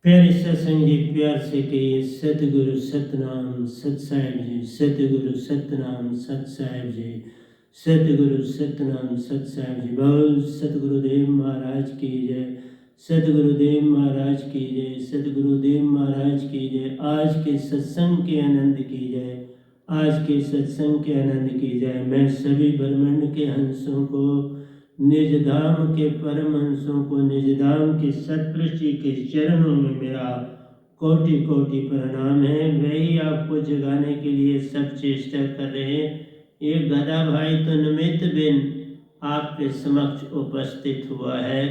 प्यारे सत्संग जी, प्यार से कहिए सतगुरु सतनाम सत साहिब जी, सतगुरु सतनाम सत साहिब जी, सतगुरु सतनाम सत साहिब जी। बोल सतगुरुदेव महाराज की जय, सतगुरुदेव महाराज की जय, सतगुरुदेव महाराज की जय। आज के सत्संग के आनंद की जय, आज के सत्संग के आनंद की जय। मैं सभी ब्रह्मांड के हंसों को, निज धाम के परम हंसों को, निज धाम के सतपुरुष जी के चरणों में मेरा कोटि कोटि प्रणाम है। वही आपको जगाने के लिए सब चेष्टा कर रहे हैं। ये गधा भाई तो निमित्त बिन आपके समक्ष उपस्थित हुआ है,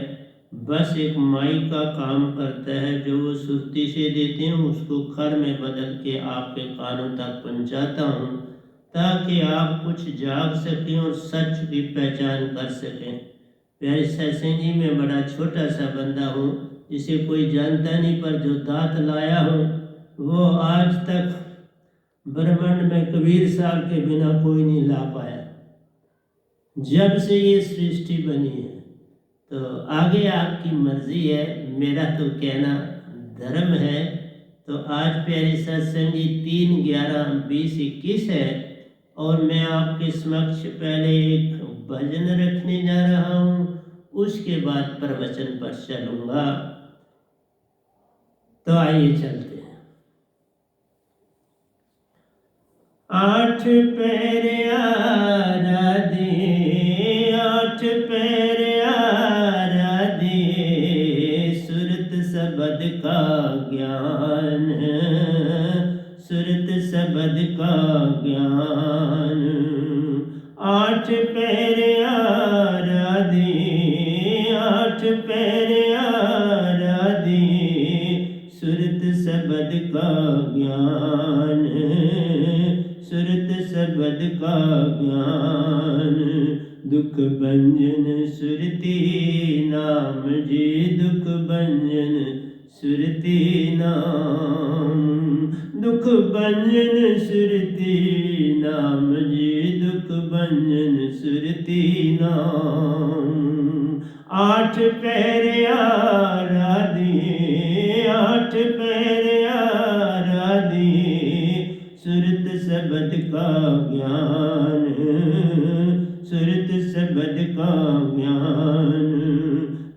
बस एक माई का काम करता है। जो वो सुर्ती से देते हैं उसको खर में बदल के आपके कानों तक पहुँचाता हूँ, ताकि आप कुछ जाग सकें और सच की पहचान कर सकें। प्यारे सत्संग जी, मैं बड़ा छोटा सा बंदा हूँ, जिसे कोई जानता नहीं, पर जो दात लाया हूँ वो आज तक ब्रह्मांड में कबीर साहब के बिना कोई नहीं ला पाया, जब से ये सृष्टि बनी है। तो आगे आपकी मर्जी है, मेरा तो कहना धर्म है। तो आज प्यारे सत्संग जी 3/11/2021 है, और मैं आपके समक्ष पहले एक भजन रखने जा रहा हूँ, उसके बाद प्रवचन पर चलूंगा। तो आइए चलते हैं। 8 पैर आराधे, 8 पैर आराधे, सुरत सबद का ज्ञान, सुरत सबद का ज्ञान। 8 पैर आराधे, 8 पैर आराधे, सुरत सबद का ज्ञान, सुरत सबद का ज्ञान। दुख भंजन सुरती नाम जी, दुख भंजन सुरती नाम, दुख भंजन सुरती नाम जी, दुख भंजन सुरती नाम। 8 पैर आराधे, 8 पैर आराधे, सुरत सबद का ज्ञान, सुरत सबद का ज्ञान।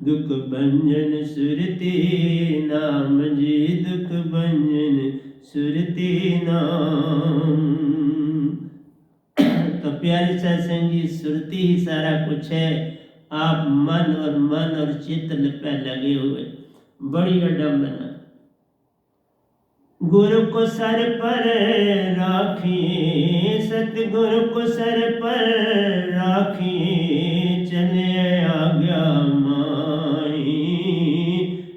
दुख भंजन सुरती नाम जी, दुख भंजन सुरती नाम। तो प्यारे सत्संग जी, सुरती ही सारा कुछ है। आप मन और चित्त पे लगे हुए, बड़ी अडम्बना। गुरु को सर पर राखी, सतगुरु को सर पर राखी, चले आज्ञा माही,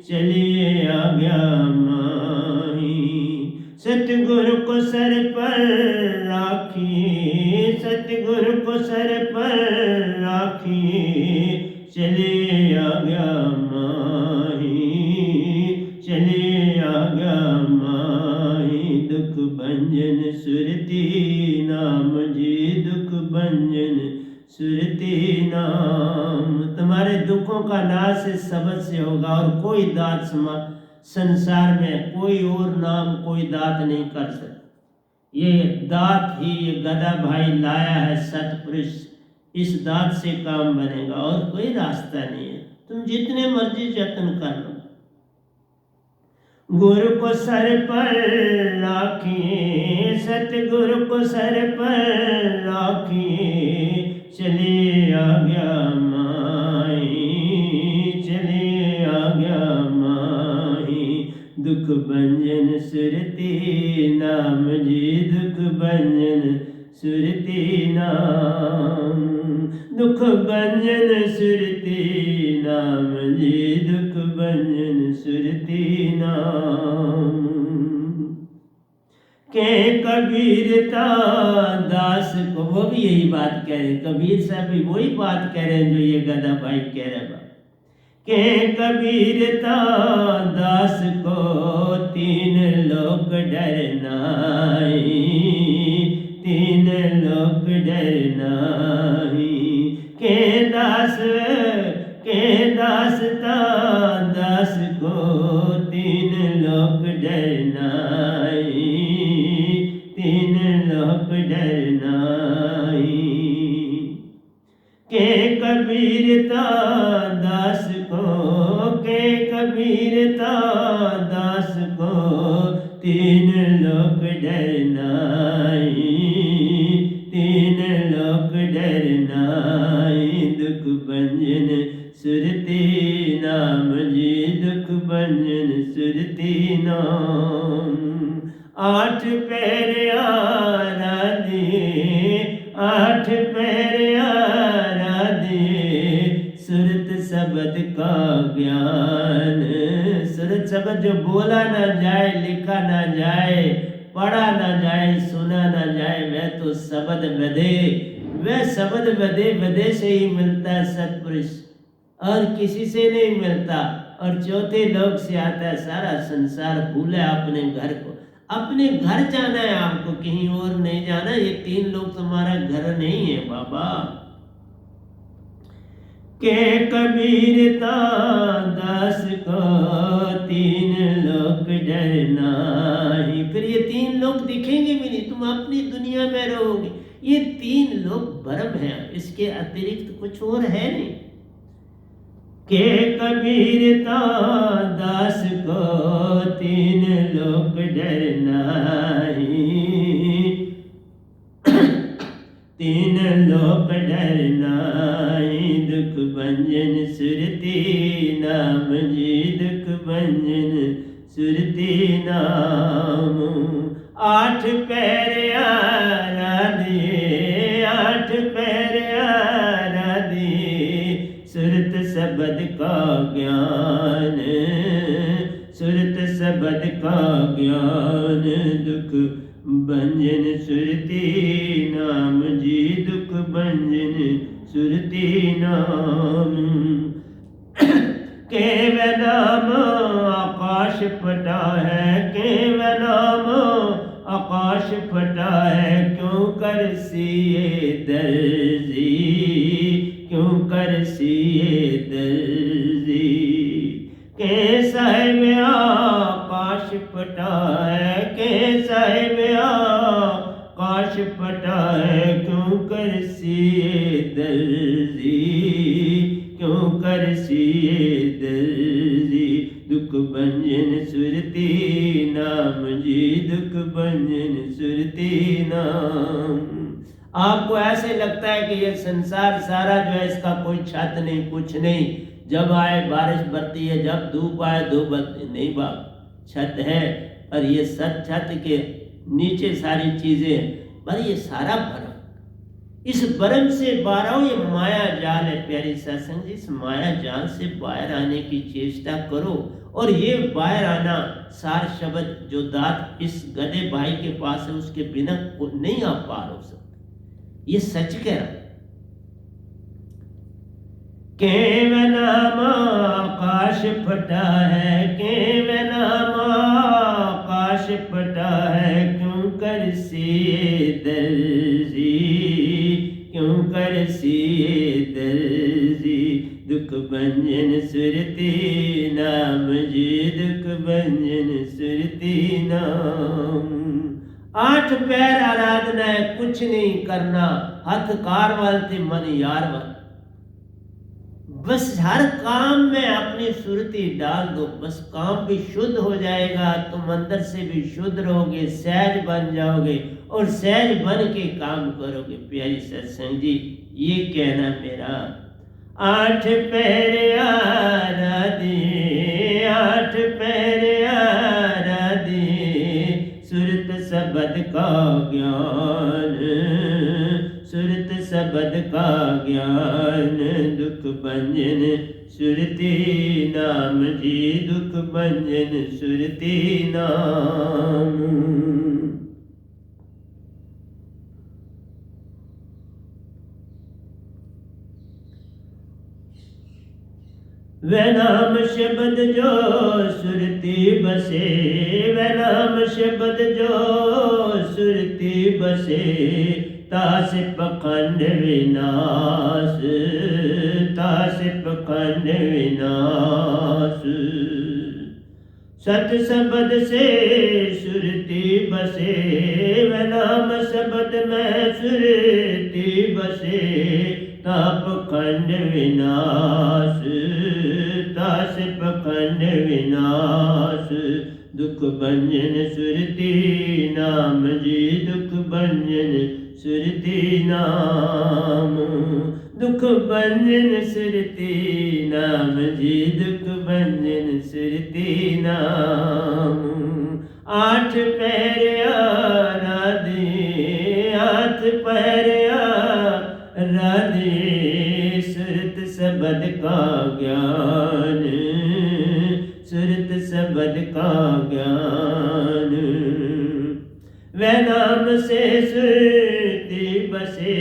चलिए आज्ञा माही। सतगुरु को सर पर राखी, सतगुरु को सर पर राखी, चलिए आज्ञा माही, चलिए आज्ञा माही। दुख भंजन सुरती नाम जी, दुख भंजन सुरती नाम। तुम्हारे दुखों का नाश इस शब्द से होगा, और कोई दात संसार में कोई और नाम, कोई दात नहीं कर सकता। ये दात ही ये गधा भाई लाया है सतपुरुष, इस दात से काम बनेगा, और कोई रास्ता नहीं है। तुम जितने मर्जी जतन कर लो। गुरु को सर पर राखी, सतगुरु को सर पर राखी, चलिए आज्ञा माही, चलिए आज्ञा माही। दुख भंजन सुरती नाम जी, दुख भंजन सुरती नाम, दुख भंजन सुरती नाम जी, दुख भंजन सुरती नाम। के कबीरता दास को, वो भी यही बात कह रहे, कबीर साहब भी वही बात कह रहे हैं जो ये गधा भाई कह रहा। के कबीरता दास को, 3 लोक डर नाई, 3 लोक डर नाई। के दास ता दास को, 3 डरनाई, तीन लोक डरनाई। के कबीरता दास को, के कबीरता दास को, तीन लोक डरनाई, तीन लोक डरनाई। दुख भंजन सुरती नाम जी, दुख भंजन सुरती नाम। आठ पैर आराधिए, आठ पैर आराधिए, सुरत शब्द का ज्ञान। सुरत शब्द जो बोला ना जाए, लिखा ना जाए, पढ़ा ना जाए, सुना ना जाए, वह तो शब्द वदे, वह शब्द वदे वदे से ही मिलता है सत्पुरुष, और किसी से नहीं मिलता। और चौथे लोक से आता है सारा संसार। भूला अपने घर को, अपने घर जाना है आपको, कहीं और नहीं जाना। ये तीन लोग तुम्हारा घर नहीं है बाबा। के कबीरता दास को, तीन लोक डरनाई। फिर ये तीन लोग दिखेंगे भी नहीं, तुम अपनी दुनिया में रहोगे। ये तीन लोग भ्रम है, इसके अतिरिक्त कुछ और है नहीं। के कबीरता दास को, तीन लोक डरनाई, तीन लोक डरनाई। दुख भंजन सुरती नाम जी, दुख भंजन सुरती नाम। आठ पैर आराधिए, आठ पैर आराधिए, सुरत शब्द का ज्ञान, सुरत शब्द का ज्ञान। दुख भंजन सुरती नाम जी, दुख भंजन सुरती नाम। केवल नाम आकाश फटा है, केवल नाम आकाश फटा है। क्यों कर सिए दर्जी, क्यों कर सिए दर्जी। के साहिब आकाश फटा है, के साहिब आकाश फटा है। क्यों कर सिए दर्जी, क्यों कर सिए दर्जी। दुख भंजन सुरती नाम जी, दुख भंजन सुरती नाम। आपको ऐसे लगता है कि ये संसार सारा जो है इसका कोई छत नहीं, कुछ नहीं। जब आए बारिश बरती है, जब धूप आए धूप बरती नहीं, बाप छत है। और ये सब छत के नीचे सारी चीजें, पर ये सारा भरम। इस भरम से बाहर आओ, ये माया जाल है प्यारी सत्संग। इस माया जाल से बाहर आने की चेष्टा करो। और ये बाहर आना, सार शब्द जो दात इस गधे भाई के पास है, उसके बिना नहीं आप पार हो सकते। ये सच कह रहा। केवल नाम आकाश फटा है, केवल नाम आकाश फटा है। क्यों कर सिए दर्जी, क्यों कर सिए दर्जी। दुख भंजन सुरती नाम जी, दुख भंजन सुरती नाम। आठ पैर आराधना है, कुछ नहीं करना। हथ कार वालते मन यार वाल। बस हर काम में अपनी सुरती डाल दो, बस काम भी शुद्ध हो जाएगा। तुम अंदर से भी शुद्ध रहोगे, सहज बन जाओगे और सहज बन के काम करोगे। प्यारी सत्संग जी, ये कहना मेरा। आठ पैर आराधिए, आठ पैर आराधिए, सुरत शब्द का ज्ञान, सुरत शब्द का ज्ञान। दुख भंजन सुरती नाम जी, दुख भंजन सुरती नाम। वह नाम शब्द जो सुरती बसे, वह नाम शब्द जो सुरती बसे। तास पखंड विनाश, तास पखंड विनाश। सत शब्द से सुरति बसे, वह नाम शब्द में सुरति बसे। ताप खंड विनाश, तास पखंड विनाश। दुख भंजन सुरति नाम जी, दुख भंजन सुरति नाम। दुख भंजन सुरति नाम जी, दुख भंजन सुरति नाम। आठ पैर आराधे, हाथ पैर आराधे। सुरत शब्द का ज्ञान, सुरत शब्द का ज्ञान। वह नाम से सुरति बसे,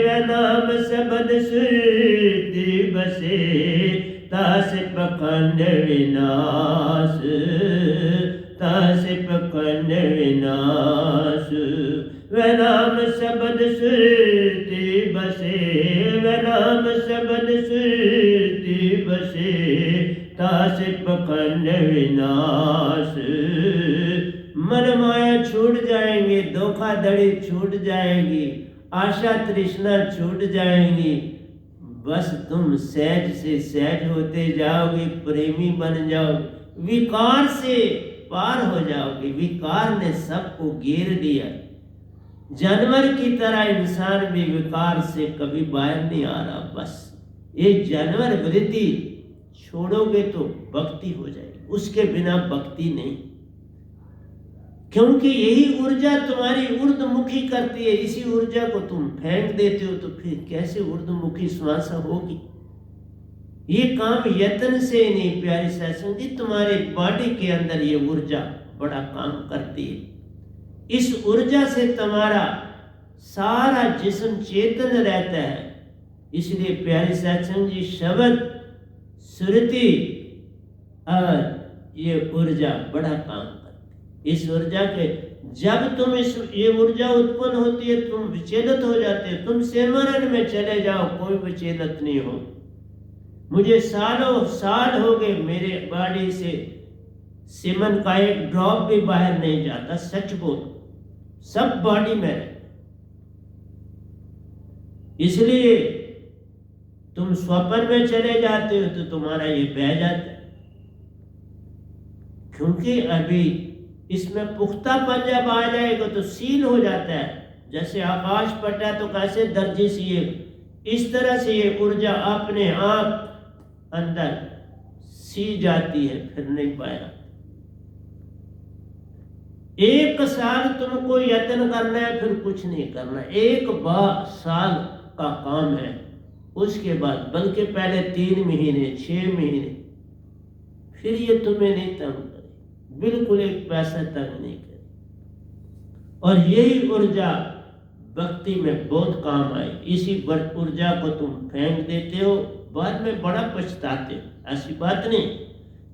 वह नाम शब्द सुरति बसे। तास पखंड विनाश, तास पखंड विनाश। वह नाम शब्द सुरति बसे, वह नाम शब्द सुरति बसे। तास पखंड विनाश। मन माया छूट जाएंगे, धोखाधड़ी छूट जाएगी, आशा तृष्णा छूट जाएंगी। बस तुम सहज से सहज होते जाओगे, प्रेमी बन जाओगे, विकार से पार हो जाओगे। विकार ने सबको घेर लिया। जानवर की तरह इंसान भी विकार से कभी बाहर नहीं आ रहा। बस ये जानवर वृत्ति छोड़ोगे तो भक्ति हो जाएगी, उसके बिना भक्ति नहीं। क्योंकि यही ऊर्जा तुम्हारी ऊर्ध्वमुखी करती है। इसी ऊर्जा को तुम फेंक देते हो तो फिर कैसे ऊर्ध्वमुखी श्वास होगी। ये काम यत्न से नहीं प्यारी सत्संग जी, तुम्हारे बॉडी के अंदर ये ऊर्जा बड़ा काम करती है। इस ऊर्जा से तुम्हारा सारा जिस्म चेतन रहता है। इसलिए प्यारी सत्संग जी, शब्द सुरति और ये ऊर्जा बड़ा काम करती है। इस ऊर्जा के जब तुम ये ऊर्जा उत्पन्न होती है, तुम विचलित हो जाते हो। तुम सिमरन में चले जाओ, कोई विचलित नहीं हो। मुझे सालों साल हो गए, मेरे बॉडी से सिमन का एक ड्रॉप भी बाहर नहीं जाता। सच बोल, सब बॉडी में है। इसलिए तुम स्वप्न में चले जाते हो तो तुम्हारा ये बह जाता है। क्योंकि अभी इसमें पुख्तापन जब आ जाएगा तो सील हो जाता है। जैसे आकाश पटा तो कैसे दर्जी सी है, इस तरह से ये ऊर्जा अपने आप अंदर सी जाती है, फिर नहीं पाया। एक साल तुमको यत्न करना है, फिर कुछ नहीं करना। एक साल का काम है। उसके बाद बल्कि पहले 3 महीने 6 महीने, फिर ये तुम्हें नहीं तंग करे, बिल्कुल एक पैसा तंग नहीं करे। और यही ऊर्जा भक्ति में बहुत काम आए। इसी ऊर्जा को तुम फेंक देते हो, बाद में बड़ा पछताते हो। ऐसी बात नहीं,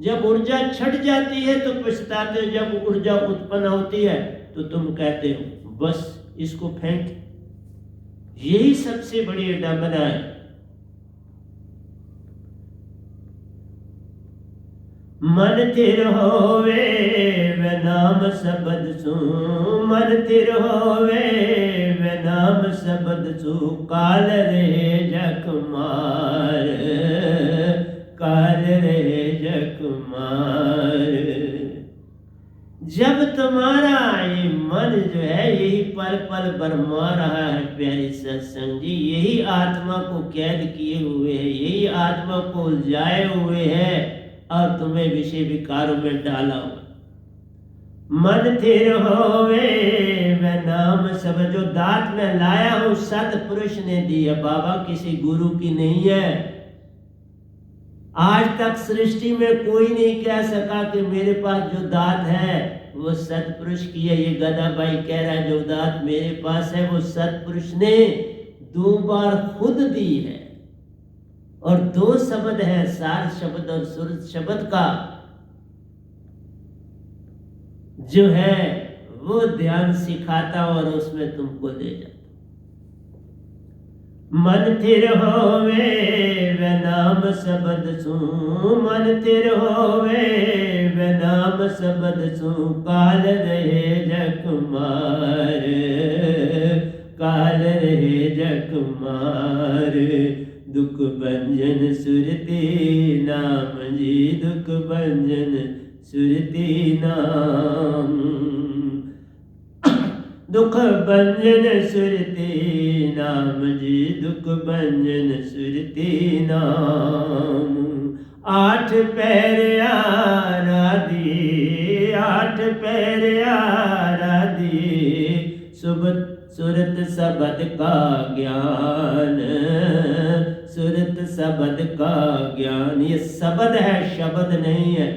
जब ऊर्जा छट जाती है तो पछताते हो। जब ऊर्जा उत्पन्न होती है तो तुम कहते हो बस इसको फेंक। यही सबसे बड़ी डंबना है। मन थिर होवे वे नाम शब्द सु, मन थिर होवे वे नाम शब्द सु। काल रे जख मार, काल रे जख मार। जब तुम्हारा ये मन जो है यही पल पल बरमा रहा है प्यारी सत्संग जी, यही आत्मा को कैद किए हुए है, यही आत्मा को उलझाए हुए है और तुम्हें विषय विकारों में डाला हुआ। मन थिर होवे वह नाम सब, जो दात में लाया हूं सतपुरुष ने दी है बाबा, किसी गुरु की नहीं है। आज तक सृष्टि में कोई नहीं कह सका कि मेरे पास जो दात है वो सतपुरुष की है। ये गदा भाई कह रहा है जो दात मेरे पास है वो सतपुरुष ने 2 बार खुद दी है। और 2 शब्द है, सार शब्द और सुर शब्द का जो है वो ध्यान सिखाता और उसमें तुमको ले जाता। मन थिर होवे वे नाम शब्द सू, मन थिर होवे वे नाम शब्द सू, काल रहे जग मार, काल रहे जग मार। दुख भंजन सुरती नाम जी, दुख भंजन सुरती नाम। दुख भंजन सुरती नाम जी, दुख भंजन सुरती नाम। आठ पैर आराधी, आठ पैर आराधी, सुबत सुरत शब्द का ज्ञान, सुरत शब्द का ज्ञान। ये शब्द है, शब्द नहीं है,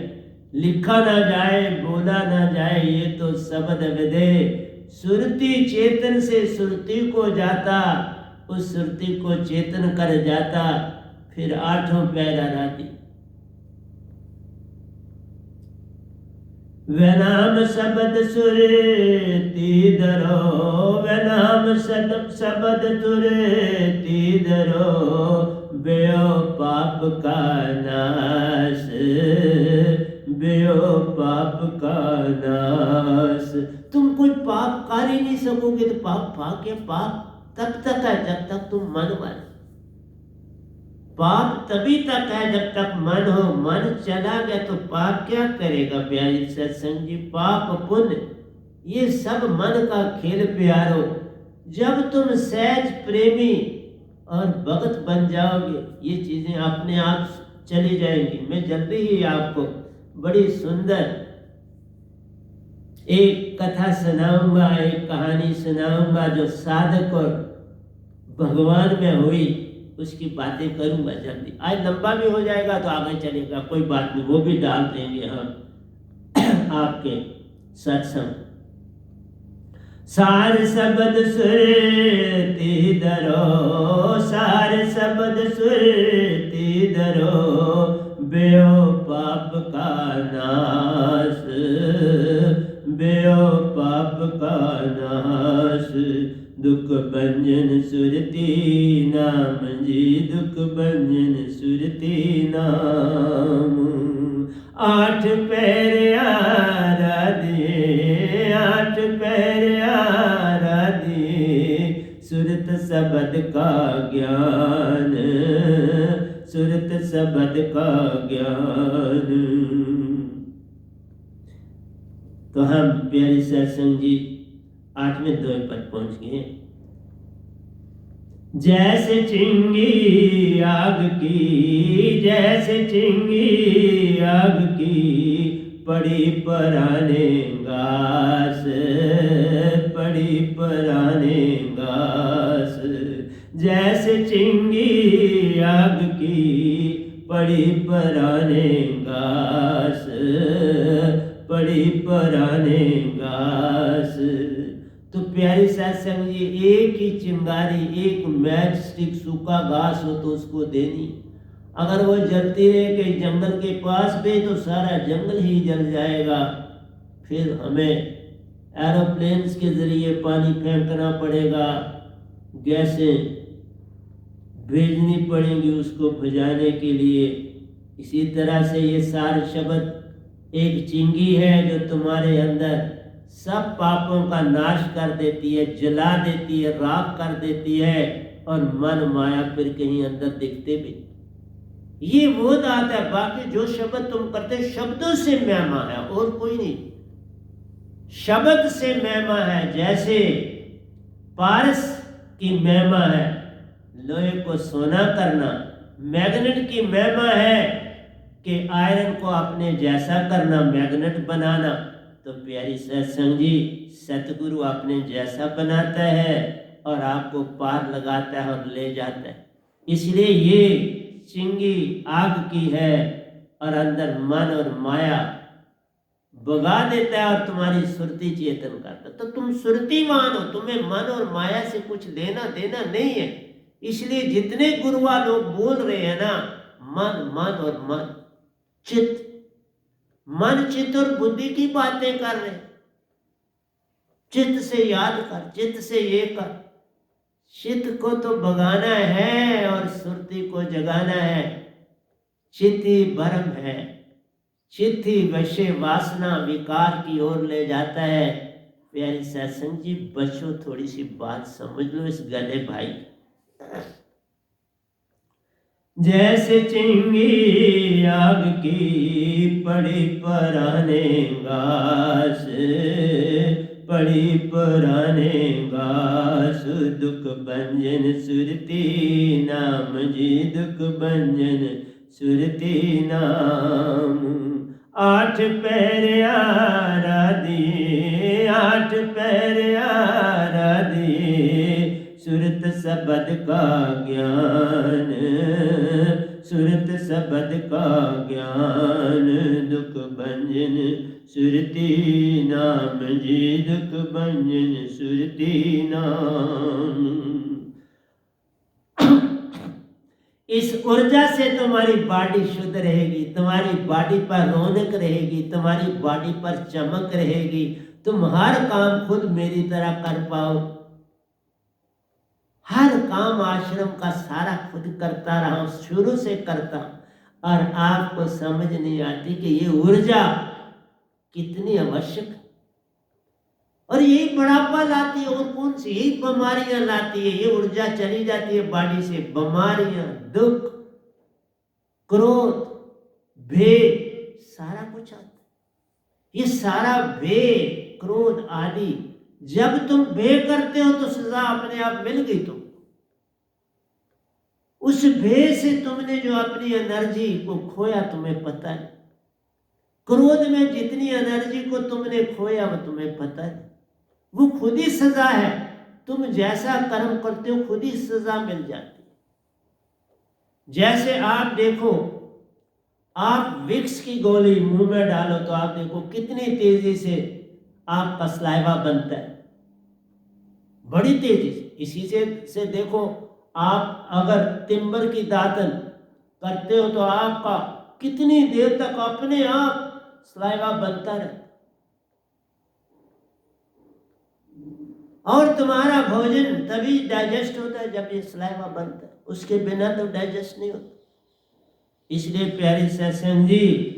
लिखा ना जाए, बोला ना जाए, ये तो शब्द विदे। सुरती चेतन से सुरती को जाता, उस सुरती को चेतन कर जाता, फिर आठों पैर आराधी। वे नाम शब्द सुरती धरो, वे नाम शब्द सुरती धरो, बेओ पाप का नाश, बेओ पाप का नाश। तुम कोई पाप कर ही नहीं सकोगे तो पाप भाग्य पाप तब तक है जब तक तुम मन वाले, पाप तभी तक है जब तक मन हो। मन चला गया तो पाप क्या करेगा प्यारी सत्संग जी। पाप पुण्य ये सब मन का खेल प्यारो। जब तुम सहज प्रेमी और भगत बन जाओगे, ये चीजें अपने आप चली जाएंगी। मैं जल्दी ही आपको बड़ी सुंदर एक कथा सुनाऊंगा, एक कहानी सुनाऊंगा जो साधक और भगवान में हुई, उसकी बातें करूंगा जल्दी। आज लंबा भी हो जाएगा तो आगे चलेगा, कोई बात नहीं, वो भी डाल देंगे हम आपके सत्संग। सार शब्द सुरती धरो, सार शब्द सुरती धरो, बेओ पाप का नाश, बेओ पाप का नाश। दुख भंजन सुरती नाम जी, दुख भंजन सुरती नाम। आठ पैर आराधी, आठ पैर आराधी, सुरत शब्द का ज्ञान, सुरत शब्द का ज्ञान। तो हम प्यारे सत्संग जी 8वें दोहे पर पहुंच गए। जैसे चिंगी आग की, जैसे चिंगी आग की, पड़ी पराने घास, पड़ी पराने घास। जैसे चिंगी आग की, पड़ी पराने घास, पड़ी पराने घास। तो प्यारी सत्संग जी, एक ही चिंगारी, एक मैच स्टिक सूखा घास हो तो उसको देनी। अगर वो जलती रहे कहीं जंगल के पास भी तो सारा जंगल ही जल जाएगा। फिर हमें एरोप्लेन्स के जरिए पानी फेंकना पड़ेगा, गैसें भेजनी पड़ेंगी उसको बुझाने के लिए। इसी तरह से ये सारे शब्द एक चिंगी है जो तुम्हारे अंदर सब पापों का नाश कर देती है, जला देती है, राख कर देती है, और मन माया फिर कहीं अंदर दिखते भी। ये वो बात है। बाकी जो शब्द तुम करते शब्दों से महिमा है और कोई नहीं, शब्द से महिमा है। जैसे पारस की महिमा है लोहे को सोना करना, मैग्नेट की महिमा है कि आयरन को अपने जैसा करना, मैग्नेट बनाना। तो प्यारी सत्संग जी, सतगुरु अपने जैसा बनाता है और आपको पार लगाता है और ले जाता है। इसलिए ये चिंगी आग की है और अंदर मन और माया भगा देता है और तुम्हारी सुरती चेतन करता। तो तुम सुरतीवान हो, तुम्हें मन और माया से कुछ लेना देना नहीं है। इसलिए जितने गुरुआ लोग बोल रहे हैं ना, मन मन और मन चित्त, मन चित्त और बुद्धि की बातें कर रहे। चित्त से याद कर, चित्त से ये कर, चित्त को तो भगाना है और सुरती को जगाना है। चित्त ही भ्रम है, चित्त ही विषय वासना विकार की ओर ले जाता है। प्यारे सत्संग जी, बच्चों थोड़ी सी बात समझ लो इस गले भाई। जैसे चिंगी आग की पड़ी पुराने घास, पड़ी पुराने घास, दुख भंजन सुरती नाम जी, दुख भंजन सुरती नाम। आठ पैर आराधिए, आठ पैर आराधिए, सुरत शब्द का ज्ञान, सुरत शब्द का ज्ञान, दुख भंजन सुरती नाम जी, दुख भंजन सुरती नाम। इस ऊर्जा से तुम्हारी बॉडी शुद्ध रहेगी, तुम्हारी बॉडी पर रौनक रहेगी, तुम्हारी बॉडी पर चमक रहेगी, तुम हर काम खुद मेरी तरह कर पाओ। हर काम आश्रम का सारा खुद करता रहा हूं, शुरू से करता हूं, और आपको समझ नहीं आती कि ये ऊर्जा कितनी आवश्यक है। और यही बुढ़ापा लाती है, और कौन सी यही बीमारियां लाती है। ये ऊर्जा चली जाती है बॉडी से, बीमारियां, दुख, क्रोध, भेद, सारा कुछ आता है। ये सारा भेद, क्रोध आदि जब तुम भय करते हो तो सजा अपने आप मिल गई। तुम उस भय से तुमने जो अपनी एनर्जी को खोया तुम्हें पता नहीं। क्रोध में जितनी एनर्जी को तुमने खोया वो तुम्हें पता नहीं। वो खुद ही सजा है। तुम जैसा कर्म करते हो खुद ही सजा मिल जाती है। जैसे आप देखो, आप विक्स की गोली मुंह में डालो तो आप देखो कितनी तेजी से आपका सलाइवा बनता है, बड़ी तेजी से। इसी से देखो, आप अगर तिम्बर की दातन करते हो तो आपका कितनी देर तक अपने आप सलाइवा बनता रहता, और तुम्हारा भोजन तभी डाइजेस्ट होता है जब ये सलाइवा बनता है, उसके बिना तो डाइजेस्ट नहीं होता। इसलिए प्यारी सत्संग जी,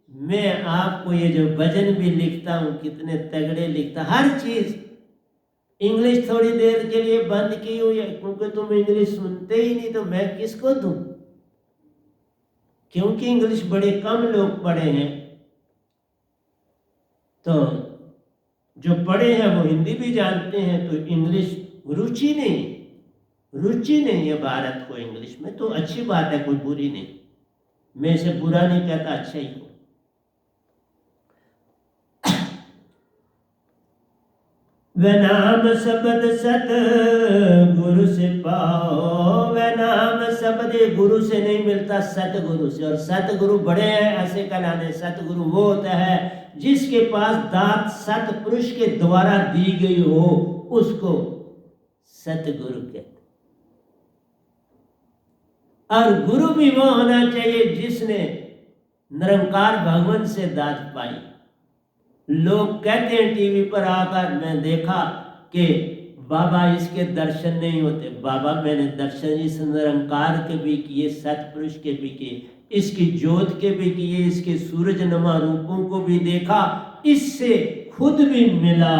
मैं आपको ये जो भजन भी लिखता हूं कितने तगड़े लिखता, हर चीज इंग्लिश थोड़ी देर के लिए बंद की हुई है, क्योंकि तुम इंग्लिश सुनते ही नहीं तो मैं किसको दूं। क्योंकि इंग्लिश बड़े कम लोग पढ़े हैं, तो जो पढ़े हैं वो हिंदी भी जानते हैं, तो इंग्लिश रुचि नहीं है भारत को इंग्लिश में। तो अच्छी बात है, कोई बुरी नहीं, मैं इसे बुरा नहीं कहता, अच्छा ही हो। वह नाम शब्द सत गुरु से पाओ, वह नाम शब्द गुरु से नहीं मिलता, सतगुरु से। और सतगुरु बड़े हैं ऐसे कहलाने। सतगुरु वो होता है जिसके पास दात सतपुरुष के द्वारा दी गई हो, उसको सतगुरु कहते। और गुरु भी वो होना चाहिए जिसने निरंकार भगवान से दात पाई। लोग कहते हैं टीवी पर आकर, मैं देखा कि बाबा इसके दर्शन नहीं होते। बाबा मैंने दर्शन इस निरंकार के भी किए, सतपुरुष के भी किए, इसकी ज्योत के भी किए, इसके सूरज नमा रूपों को भी देखा, इससे खुद भी मिला,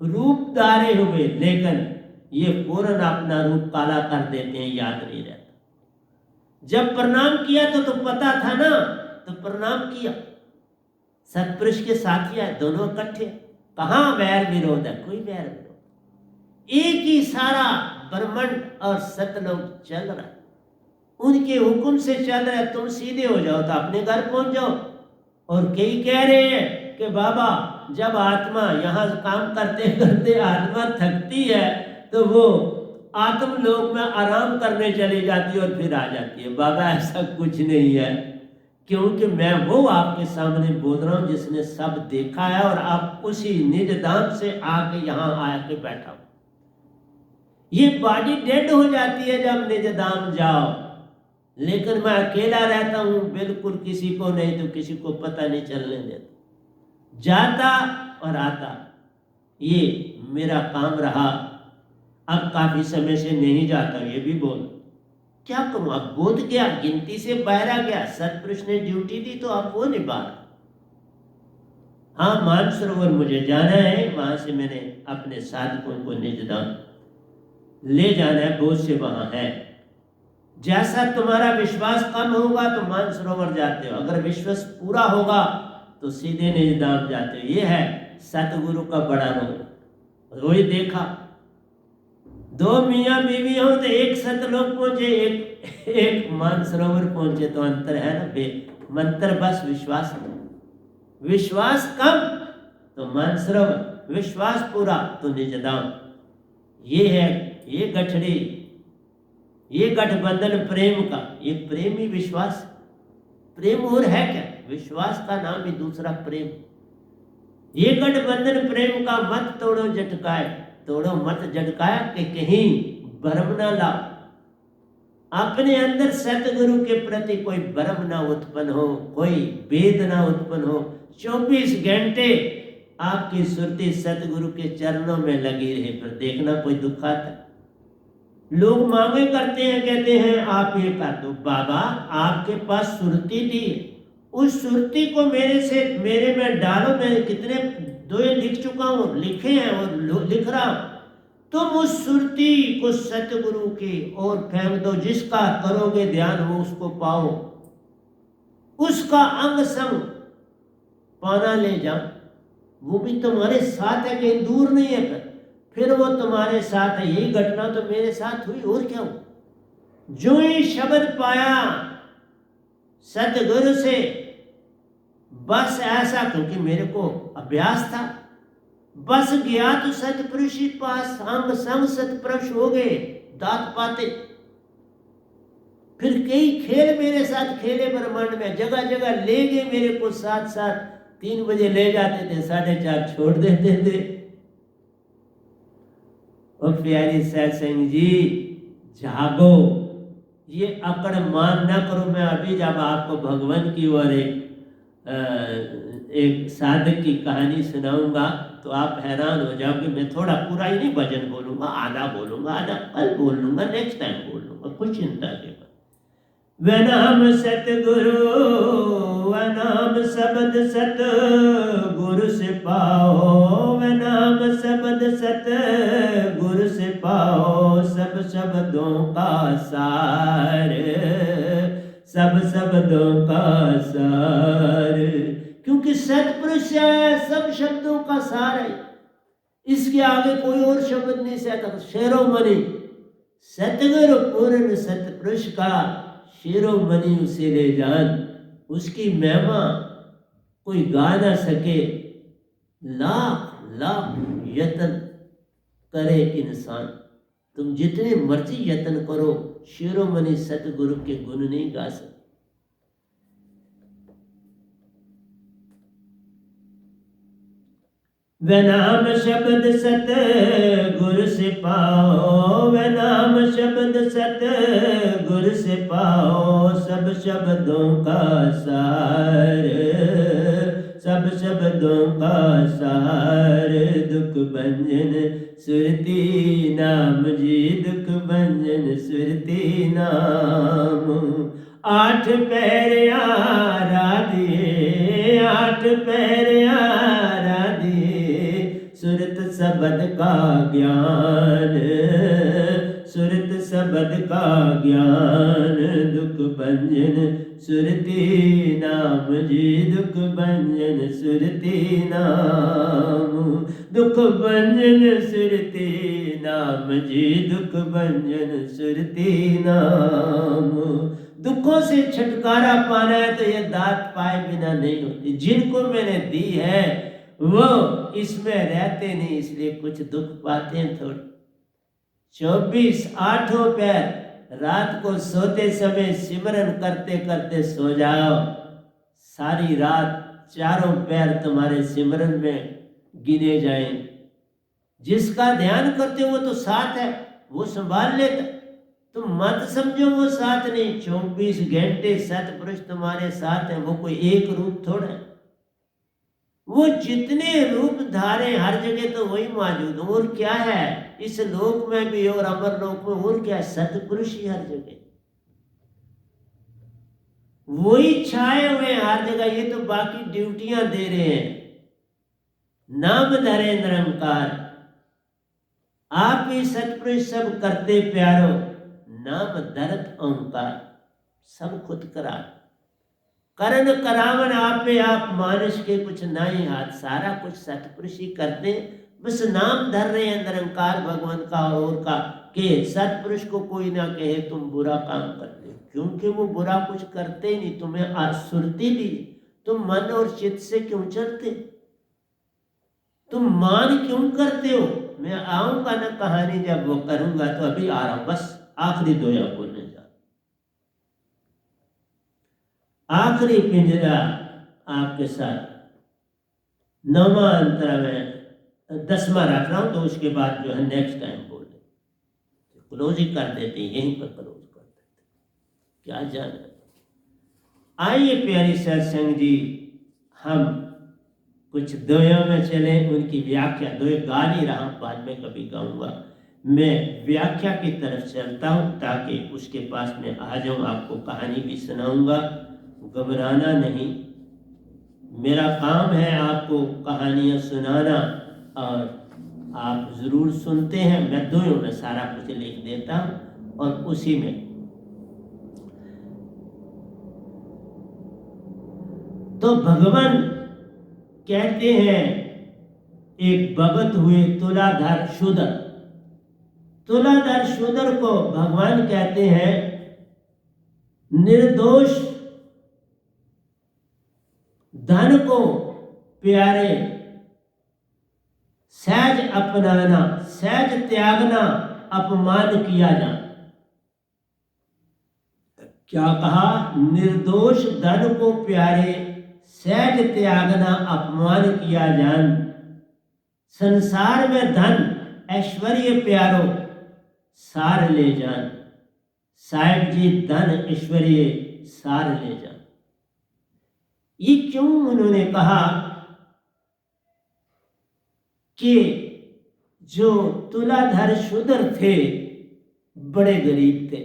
रूप धारे हुए, लेकिन ये फौरन अपना रूप काला कर देते हैं, याद नहीं रहता। जब प्रणाम किया तो पता था ना, तो प्रणाम किया। सतपुरुष के साथी है, दोनों इकट्ठे, कहाँ वैर विरोध है? कोई वैर विरोध, एक ही सारा ब्रह्मांड और सतलोक चल रहा है, उनके हुक्म से चल रहा है। तुम सीधे हो जाओ तो अपने घर पहुंच जाओ। और कई कह रहे हैं कि बाबा जब आत्मा यहाँ काम करते करते आत्मा थकती है तो वो आत्म लोक में आराम करने चली जाती है और फिर आ जाती है। बाबा ऐसा कुछ नहीं है, क्योंकि मैं वो आपके सामने बोल रहा हूं जिसने सब देखा है, और आप उसी निज धाम से आके यहाँ आके बैठा हो। ये बॉडी डेड हो जाती है जब निज धाम जाओ, लेकिन मैं अकेला रहता हूं, बिल्कुल किसी को नहीं, तो किसी को पता नहीं चलने देता, जाता और आता, ये मेरा काम रहा। अब काफी समय से नहीं जाता, ये भी बोल, क्या करूं, अब बोध गया, गिनती से बाहर आ गया, सतपुरुष ने ड्यूटी दी तो अब वो निभा रहा। हाँ, मानसरोवर मुझे जाना है, वहां से मैंने अपने साधकों को निज धाम ले जाना है, बोझ से वहां है। जैसा तुम्हारा विश्वास कम होगा तो मानसरोवर जाते हो, अगर विश्वास पूरा होगा तो सीधे निज धाम जाते हो। ये है सतगुरु का बड़ा रोल। वही देखा, दो मियाँ बीवी हो तो एक सतलोक पहुंचे, एक मानसरोवर पहुंचे, तो अंतर है ना। मंत्र बस विश्वास, विश्वास कम तो मानसरोवर, विश्वास पूरा तो निज धाम। ये है, ये गठड़ी, ये गठबंधन प्रेम का, ये प्रेम ही विश्वास। प्रेम और है क्या, विश्वास का नाम ही दूसरा प्रेम। ये गठबंधन प्रेम का मत तोड़ो झटकाए, तोड़ो मत झटकाया कि कहीं भ्रम ना लाओ, अपने अंदर सतगुरु के प्रति कोई भ्रम ना उत्पन्न हो, कोई भेद ना उत्पन्न हो। 24 घंटे आपकी सुरती सतगुरु के चरणों में लगी रहे, पर देखना कोई दुख आता। लोग मांगे करते हैं, कहते हैं आप ये कर दो। बाबा आपके पास सुरती थी, उस सुरती को मेरे में डालो। मैं कितने दोहे लिख चुका हूँ, लिखे हैं और लिख रहा हूं। तुम उस सुरती को सतगुरु की ओर फेंक दो, जिसका करोगे ध्यान वो उसको पाओ, उसका अंग संग पाना ले जाओ। वो भी तुम्हारे साथ है, कहीं दूर नहीं है, फिर वो तुम्हारे साथ है। यही घटना तो मेरे साथ हुई, और क्या हो। जो ही शब्द पाया सतगुरु से, बस ऐसा, क्योंकि मेरे को अभ्यास था, बस गया तो सतपुरुष के पास, अंग संग सतपुरुष हो गए, दात पाते। फिर कई खेल मेरे साथ खेले ब्रह्मांड में, जगह जगह ले गए मेरे को साथ साथ। 3 बजे ले जाते थे, 4:30 छोड़ देते थे। और प्यारी सत्संग जी जागो, ये अकड़ मान ना करो। मैं अभी जब आपको भगवान की ओर एक साधक की कहानी सुनाऊंगा तो आप हैरान हो जाओगे। मैं थोड़ा पूरा ही नहीं भजन बोलूंगा, आधा बोलूंगा, आधा कल बोल लूंगा, नेक्स्ट टाइम बोल लूंगा, कुछ चिंता के बाद। वे नाम सतगुरु, वे नाम शब्द सत गुरु से पाओ, वे नाम शब्द सत गुरु से पाओ। सब शब्दों का सार, सब शब्दों का सार, क्योंकि सतपुरुष है, सब शब्दों का सार है। इसके आगे कोई और शब्द नहीं सहता। शिरोमणि सतगुरु पूर्ण सतपुरुष का शिरोमणि उसे ले जान, उसकी महिमा कोई गा ना सके। लाख लाख यत्न करे इंसान, तुम जितने मर्जी यत्न करो, शिरोमणि सतगुरु के गुण नहीं गा सकते। वे नाम शब्द सत गुरु से पाओ, वे नाम शब्द सत गुरु से पाओ। सब शब्दों का सार, सब शब्दों का सार। दुख भंजन सुरती नाम जी, दुख भंजन सुरती नाम। 8 पैर आराधिए, 8 पैर आराधिए। सुरत शब्द का ज्ञान, सुरत शब्द का ज्ञान। दुख भंजन सुरती नाम जी, दुख भंजन सुरती नाम। दुख भंजन सुरती नाम जी, दुख भंजन सुरती नाम। दुखों से छुटकारा पाना है तो ये दात पाए बिना नहीं होती। जिनको मैंने दी है वो इसमें रहते नहीं, इसलिए कुछ दुख पाते हैं थोड़े। 24 8 पैर, रात को सोते समय सिमरन करते करते सो जाओ, सारी रात 4 पैर तुम्हारे सिमरन में गिने जाएं। जिसका ध्यान करते हो वो तो साथ है, वो संभाल लेता। तुम मत समझो वो साथ नहीं, 24 घंटे सतपुरुष तुम्हारे साथ है। वो कोई एक रूप थोड़ा है, वो जितने रूप धारे हर जगह तो वही मौजूद, और क्या है इस लोक में भी और अमर लोक में, और क्या है, सतपुरुष ही हर जगह, वही छाए हुए हर जगह। ये तो बाकी ड्यूटियां दे रहे हैं। नाम धरे निरंकार, आप ही सतपुरुष सब करते प्यारो, नाम धरत ओंकार, सब खुद करा, करण करावन आपे आप, मानुष के कुछ नहीं हाथ, सारा कुछ सतपुरुष ही करते। बस नाम धर रहे हैं निरंकार भगवान का और का, के सतपुरुष को कोई ना कहे तुम बुरा काम करते हो, क्योंकि वो बुरा कुछ करते ही नहीं। तुम्हें सुरती दी, तुम मन और चित्त से क्यों चलते, तुम मान क्यों करते हो। मैं आऊंगा ना कहानी जब वो करूंगा, तो अभी आ रहा हूं, बस आखिरी दोया बोलने जा, आखिरी पिंजरा आपके साथ 9वां अंतरा में 10वां रख रहा हूं, तो उसके बाद जो है नेक्स्ट टाइम बोले, क्लोज ही कर देते, यहीं पर क्लोज कर देते, क्या जाना। आइए प्यारी सत्संग जी, हम कुछ दोयों में चले, उनकी व्याख्या, दो गा नहीं रहा, बाद में कभी गाऊंगा। मैं व्याख्या की तरफ चलता हूं, ताकि उसके पास में आ जाऊं, आपको कहानी भी सुनाऊंगा, घबराना नहीं। मेरा काम है आपको कहानियां सुनाना, और आप जरूर सुनते हैं। मैं दोयों में सारा कुछ लिख देता हूं, और उसी में तो भगवान कहते हैं, एक भगत हुए तुलाधर शूदर, तुलाधर शूदर को भगवान कहते हैं निर्दोष धन को प्यारे, सहज अपनाना, सहज त्यागना, अपमान किया जा। क्या कहा, निर्दोष धन को प्यारे, सहज त्यागना, अपमान किया जान, संसार में धन ऐश्वर्य प्यारो, सार ले जान। साहिब जी, धन ऐश्वर्य सार ले जान, ये क्यों उन्होंने कहा कि जो तुलाधर शूदर थे बड़े गरीब थे,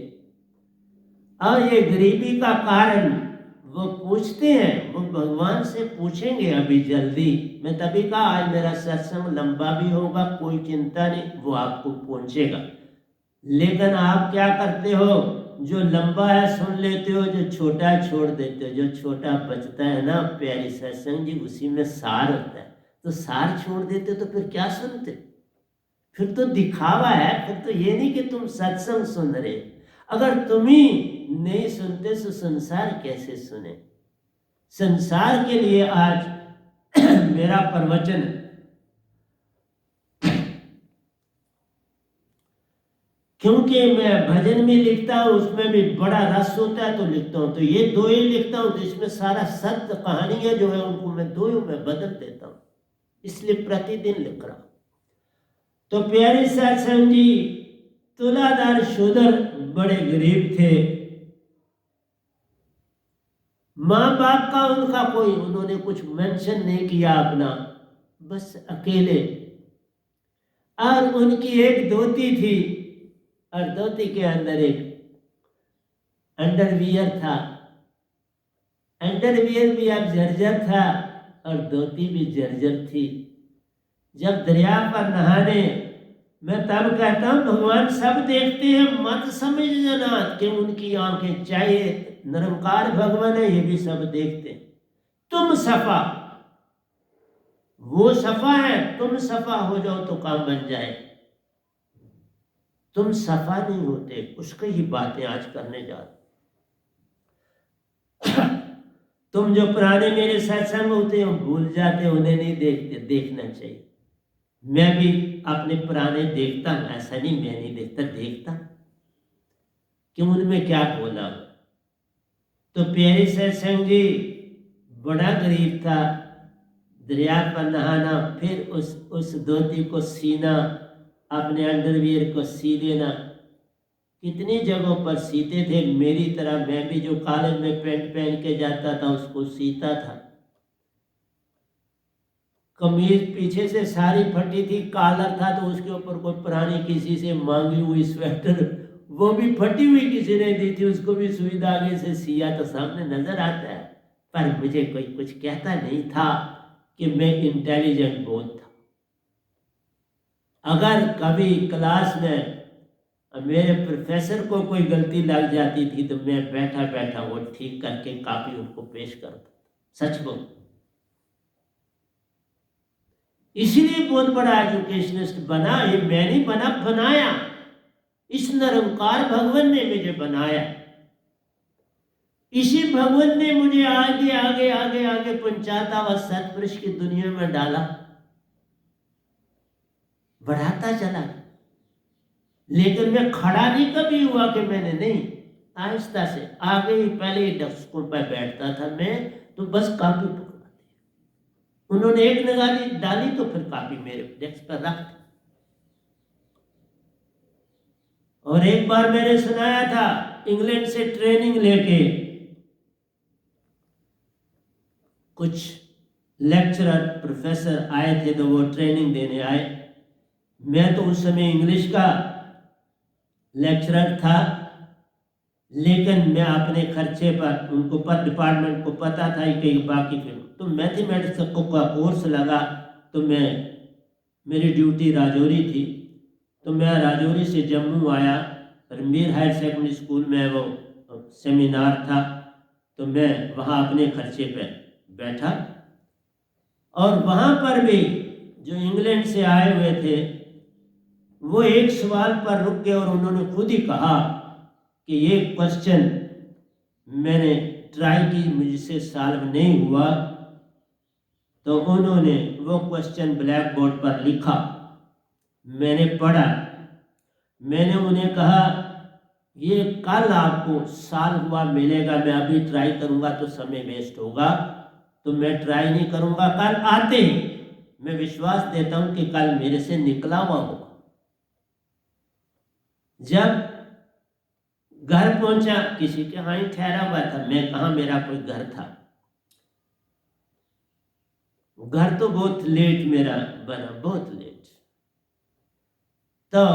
और ये गरीबी का कारण वो पूछते हैं, वो भगवान से पूछेंगे अभी जल्दी। मैं तभी कहा आज मेरा सत्संग लंबा भी होगा, कोई चिंता नहीं, वो आपको पहुंचेगा। लेकिन आप क्या करते हो, जो लंबा है सुन लेते हो, जो छोटा है छोड़ देते हो। जो छोटा बचता है ना प्यारी सत्संग जी, उसी में सार होता है, तो सार छोड़ देते हो, तो फिर क्या सुनते, फिर तो दिखावा है, फिर तो ये नहीं कि तुम सत्संग सुन रहे। अगर तुम ही नहीं सुनते तो संसार कैसे सुने। संसार के लिए आज मेरा प्रवचन, क्योंकि मैं भजन में लिखता हूँ, उसमें भी बड़ा रस होता है तो लिखता हूँ, तो ये दो ही लिखता हूँ जिसमें सारा सत्य कहानियां जो है उनको मैं दो ही में बदल देता हूँ, इसलिए प्रतिदिन लिख रहा हूँ। तो प्यारे सत्संग जी, तुलाधर शूदर बड़े गरीब थे, माँ बाप का उनका कोई उन्होंने कुछ मेंशन नहीं किया अपना, बस अकेले। और उनकी एक धोती थी, और धोती के अंदर एक अंडरवियर था, अंडरवियर भी अब जर्जर था और धोती भी जर्जर थी। जब दरिया पर नहाने, मैं तब कहता हूं भगवान सब देखते हैं, मत समझ जाना कि उनकी आंखें, चाहे निरंकार भगवान है, ये भी सब देखते हैं। तुम सफा, वो सफा है, तुम सफा हो जाओ तो काम बन जाए। तुम सफा नहीं होते, उसकी ही बातें आज करने जा रहे। तुम जो पुराने मेरे सत्संग होते हो भूल जाते, उन्हें नहीं देखते, देखना चाहिए। मैं भी अपने पुराने देखता हूं, ऐसा नहीं मैं नहीं देखता, देखता कि उनमें क्या बोला। तो प्यारे सत्संग जी, बड़ा गरीब था, दरिया पर नहाना, फिर उस धोती को सीना, अपने अंडरवियर को सी देना। कितनी जगहों पर सीते थे, मेरी तरह मैं भी जो कॉलेज में पैंट पहन के जाता था उसको सीता था। कमीज पीछे से सारी फटी थी, कॉलर था तो उसके ऊपर कोई पुरानी किसी से मांगी हुई स्वेटर, वो भी फटी हुई किसी ने दी थी, उसको भी सुई धागे से सिया तो सामने नजर आता है। पर मुझे कोई कुछ कहता नहीं था कि मैं इंटेलिजेंट बहुत था। अगर कभी क्लास में मेरे प्रोफेसर को कोई गलती लग जाती थी तो मैं बैठा बैठा वो ठीक करके कापी उनको पेश करता, सच को। इसलिए बहुत बड़ा एजुकेशनिस्ट बना, ये मैं नहीं बना, बनाया इस निरंकार भगवान ने मुझे बनाया। इसी भगवान ने मुझे आगे आगे आगे आगे पहुंचाता व सत्पुरुष की दुनिया में डाला, बढ़ाता चला। लेकिन मैं खड़ा नहीं कभी हुआ कि मैंने, नहीं, आहिस्ता से आगे ही, पहले ही डेस्कों पर बैठता था मैं तो बस कापी पकड़ा दी, उन्होंने एक निगाह डाली तो फिर कापी मेरे डेस्क पर रख दी। और एक बार मैंने सुनाया था, इंग्लैंड से ट्रेनिंग लेके कुछ लेक्चरर प्रोफेसर आए थे तो वो ट्रेनिंग देने आए। मैं तो उस समय इंग्लिश का लेक्चरर था, लेकिन मैं अपने खर्चे पर, उनको पर डिपार्टमेंट को पता था कि बाकी फिर तो मैथमेटिक्स का कोर्स लगा, तो मेरी ड्यूटी राजौरी थी, तो मैं राजौरी से जम्मू आया। रणबीर हायर सेकेंडरी स्कूल में वो सेमिनार था, तो मैं वहाँ अपने खर्चे पे बैठा। और वहाँ पर भी जो इंग्लैंड से आए हुए थे वो एक सवाल पर रुक गए और उन्होंने खुद ही कहा कि ये क्वेश्चन मैंने ट्राई की, मुझसे सॉल्व नहीं हुआ। तो उन्होंने वो क्वेश्चन ब्लैक बोर्ड पर लिखा, मैंने पढ़ा, मैंने उन्हें कहा ये कल आपको सॉल्व हुआ मिलेगा, मैं अभी ट्राई करूंगा तो समय वेस्ट होगा, तो मैं ट्राई नहीं करूंगा, कल आते ही मैं विश्वास देता हूं कि कल मेरे से निकला हुआ होगा। जब घर पहुंचा, किसी के यहाँ ही ठहरा हुआ था, मैं कहा मेरा कोई घर था, घर तो बहुत लेट मेरा बना, बहुत लेट। तो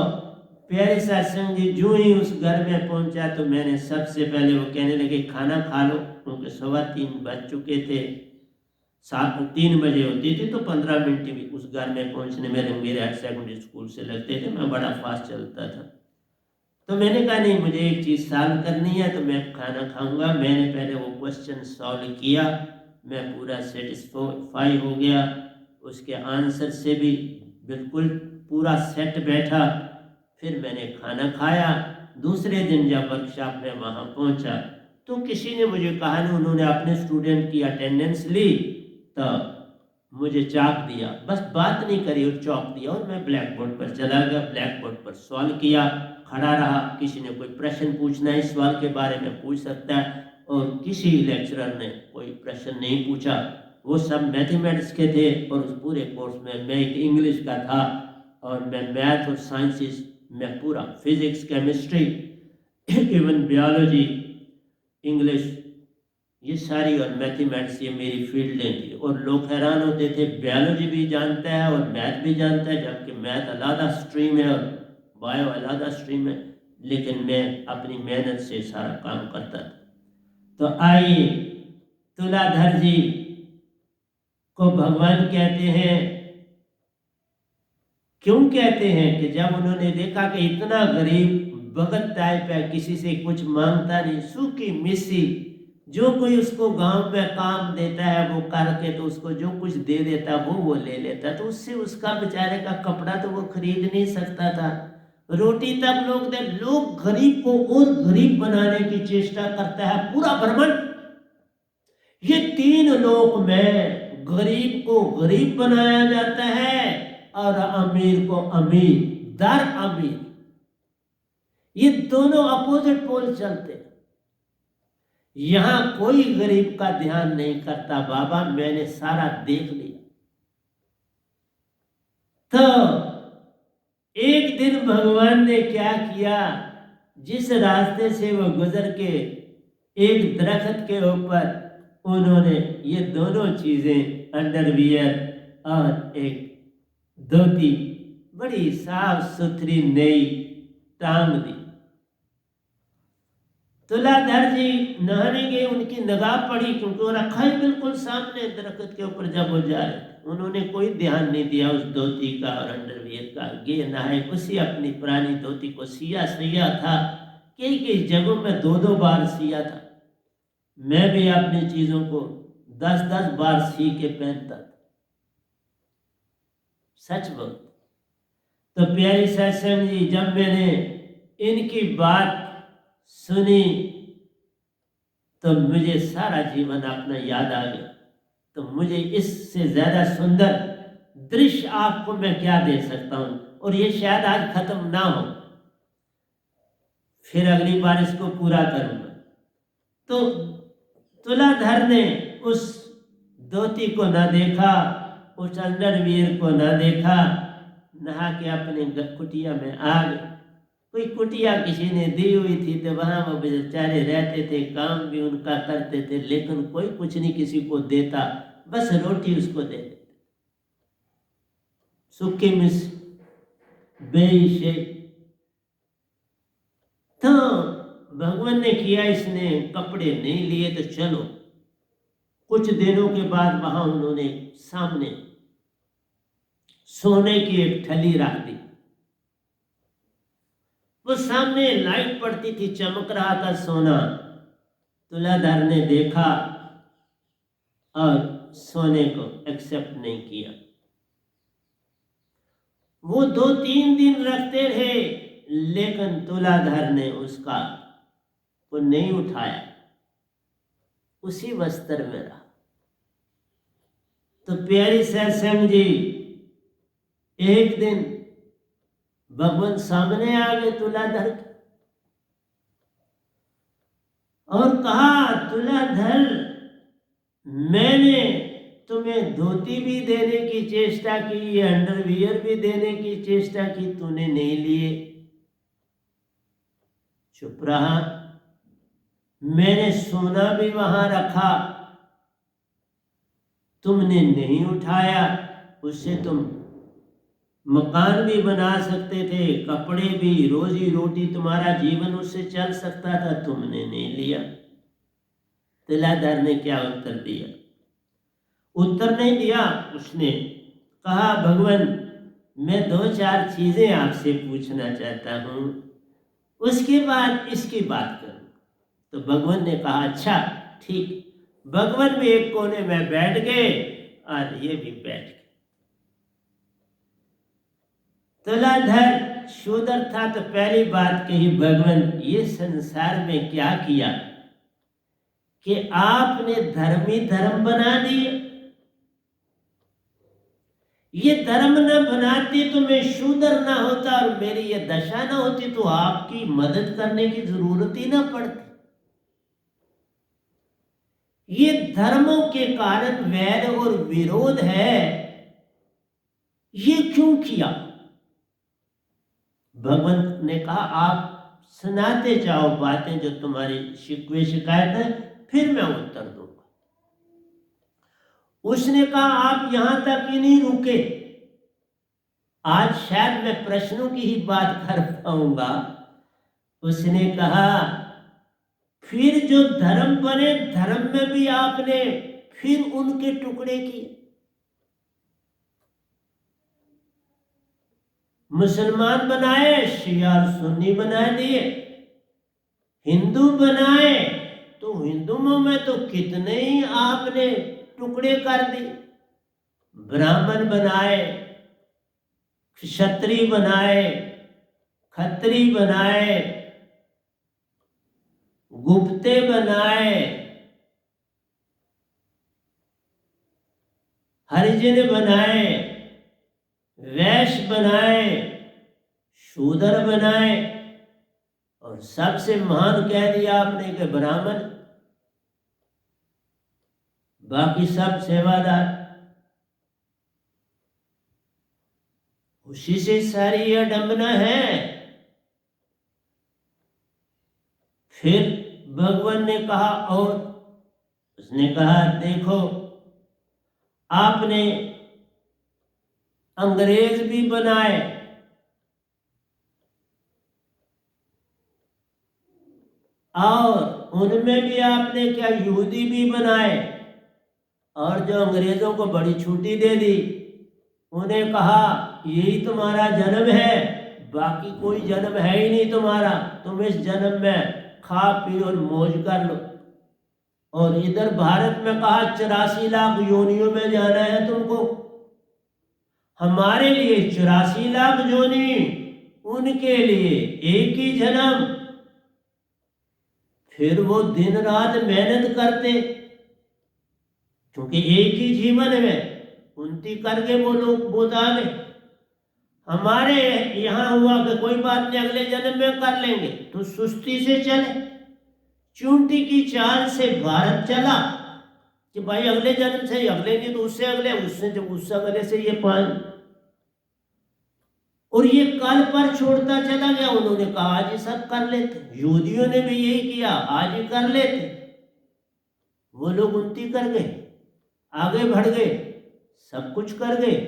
प्यारे सत्संग जी, जो ही उस घर में पहुंचा तो मैंने सबसे पहले, वो कहने लगे खाना खा लो, क्योंकि 3:15 बज चुके थे, 3 बजे होती थी तो 15 मिनट भी उस घर में पहुंचने में मेरे हायर सेकेंडरी स्कूल से लगते थे, मैं बड़ा फास्ट चलता था। तो मैंने कहा नहीं, मुझे एक चीज़ सॉल्व करनी है तो मैं खाना खाऊंगा। मैंने पहले वो क्वेश्चन सॉल्व किया, मैं पूरा सेटिस्फाई हो गया, उसके आंसर से भी बिल्कुल पूरा सेट बैठा। फिर मैंने खाना खाया। दूसरे दिन जब वर्कशॉप में वहाँ पहुँचा तो किसी ने मुझे कहा नहीं, उन्होंने अपने स्टूडेंट की अटेंडेंस ली तो मुझे चाक दिया, बस बात नहीं करी और चौक दिया, और मैं ब्लैक बोर्ड पर चला गया, ब्लैक बोर्ड पर सॉल्व किया, खड़ा रहा। किसी ने कोई प्रश्न पूछना है इस सवाल के बारे में पूछ सकता है, और किसी लेक्चरर ने कोई प्रश्न नहीं पूछा, वो सब मैथमेटिक्स के थे। और उस पूरे कोर्स में मैं एक इंग्लिश का था, और मैं मैथ और साइंसेस में पूरा, physics, chemistry, even biology, English, ये सारी और मैथमेटिक्स, ये मेरी फील्डें थी। और लोग हैरान होते थे, बायोलॉजी भी जानता है और मैथ भी जानता है, जबकि मैथ अलग स्ट्रीम है और बायो अलग स्ट्रीम है, लेकिन मैं अपनी मेहनत से सारा काम करता था। तो आइए, तुलाधर जी को भगवान कहते हैं। क्यों कहते हैं कि जब उन्होंने देखा कि इतना गरीब भगत टाइप है, किसी से कुछ मांगता नहीं, सूखी मिस्सी, जो कोई उसको गांव में काम देता है वो करके तो उसको जो कुछ दे देता वो ले लेता, तो उससे उसका बेचारे का कपड़ा तो वो खरीद नहीं सकता था, रोटी तक लोग दे। लोग गरीब को और गरीब बनाने की चेष्टा करता है पूरा ब्रह्मांड। ये 3 लोक में गरीब को गरीब बनाया जाता है और अमीर को अमीर दर अमीर, ये दोनों अपोजिट पोल चलते हैं। यहां कोई गरीब का ध्यान नहीं करता, बाबा मैंने सारा देख लिया। तो एक दिन भगवान ने क्या किया, जिस रास्ते से वो गुजर के एक दरख्त के ऊपर उन्होंने ये दोनों चीजें, अंडरवियर और एक धोती बड़ी साफ सुथरी नई टांग दी। तुलाधर जी नहाने गए, उनकी निगाह पड़ी क्योंकि वो रखा ही बिल्कुल सामने दरख्त के ऊपर जब वो जा रहे थे। उन्होंने कोई ध्यान नहीं दिया उस धोती का और अंडरवियर का। गे नहाए, उसी अपनी पुरानी धोती को सिया था, कई कई जगहों में 2-2 बार सिया था। मैं भी अपनी चीजों को 10-10 बार सी के पहनता था, सच बोल। तो प्यारी सत्संग जी, जब मैंने इनकी बात सुनी तो मुझे सारा जीवन अपना याद आ गया। तो मुझे इससे ज्यादा सुंदर दृश्य आपको मैं क्या दे सकता हूं, और ये शायद आज खत्म ना हो, फिर अगली बार इसको पूरा करूंगा। तो तुलाधर ने उस धोती को ना देखा, उस अंडरवियर को ना देखा, नहा के अपने कुटिया में आ गए। कोई कुटिया किसी ने दी हुई थी तो वहां वो बेचारे रहते थे, काम भी उनका करते थे, लेकिन कोई कुछ नहीं किसी को देता, बस रोटी उसको दे देते, सूखी मिस बेशे। तो भगवान ने किया, इसने कपड़े नहीं लिए तो चलो। कुछ दिनों के बाद वहां उन्होंने सामने सोने की एक थैली रख दी। वो सामने लाइट पड़ती थी, चमक रहा था सोना। तुलाधर ने देखा और सोने को एक्सेप्ट नहीं किया। वो 2-3 दिन रखते रहे, लेकिन तुलाधर ने उसका वो नहीं उठाया, उसी वस्त्र में रहा। तो प्यारी सत्संग जी, एक दिन भगवान सामने आ गए तुलाधर के और कहा, तुलाधर, मैंने तुम्हें धोती भी देने की चेष्टा की, अंडरवियर भी देने की चेष्टा की, तूने नहीं लिए, चुप रहा। मैंने सोना भी वहां रखा, तुमने नहीं उठाया, उससे तुम मकान भी बना सकते थे, कपड़े भी, रोजी रोटी, तुम्हारा जीवन उससे चल सकता था, तुमने नहीं लिया। तुलाधर ने क्या उत्तर दिया? उत्तर नहीं दिया, उसने कहा, भगवान, मैं 2-4 चीजें आपसे पूछना चाहता हूं, उसके बाद इसकी बात करूं। तो भगवान ने कहा, अच्छा ठीक। भगवान भी एक कोने में बैठ गए और ये भी बैठ गए। तुलाधर शूद्र था तो पहली बात कही, भगवान, ये संसार में क्या किया कि आपने धर्म ही धर्म बना दिए। ये धर्म न बनाते तो मैं शूद्र ना होता और मेरी ये दशा ना होती, तो आपकी मदद करने की जरूरत ही ना पड़ती। ये धर्मों के कारण वैर और विरोध है, ये क्यों किया? भगवान ने कहा, आप सुनाते जाओ बातें जो तुम्हारी शिकवे शिकायत है, फिर मैं उत्तर दूंगा। उसने कहा, आप यहां तक ही नहीं रुके, आज शायद मैं प्रश्नों की ही बात कर पाऊंगा। उसने कहा, फिर जो धर्म बने, धर्म में भी आपने फिर उनके टुकड़े किए। मुसलमान बनाए, शिया और सुन्नी बना दिए। हिंदू बनाए तो हिंदुओं में तो कितने ही आपने टुकड़े कर दिए। ब्राह्मण बनाए, क्षत्रिय बनाए, खत्री बनाए, गुप्ते बनाए, हरिजन बनाए, वैश्य बनाए, शूद्र बनाए, और सबसे महान कह दिया आपने कि ब्राह्मण, बाकी सब सेवादार। उसी से सारी अडंबना है। फिर भगवान ने कहा, और उसने कहा, देखो, आपने अंग्रेज भी बनाए और उनमें भी आपने क्या यहूदी भी बनाए, और जो अंग्रेजों को बड़ी छुट्टी दे दी, उन्हें कहा यही तुम्हारा जन्म है, बाकी कोई जन्म है ही नहीं तुम्हारा, तुम इस जन्म में खा पी और मौज कर लो। और इधर भारत में कहा 84 लाख योनियों में जाना है तुमको। हमारे लिए 84 लाख योनि, उनके लिए एक ही जन्म। फिर वो दिन रात मेहनत करते, क्योंकि एक ही जीवन में उन्नति करके वो लोग बोताले। हमारे यहाँ हुआ कि कोई बात नहीं, अगले जन्म में कर लेंगे, तो सुस्ती से चले, चूंटी की चाल से भारत चला कि भाई अगले जन्म से, अगले नहीं तो उससे अगले, उससे जब उससे अगले से ये पानी, और ये कल पर छोड़ता चला गया। उन्होंने कहा आज ही सब कर लेते, यहूदियों ने भी यही किया, आज ही कर लेते। वो लोग उन्नति कर गए, आगे बढ़ गए, सब कुछ कर गए।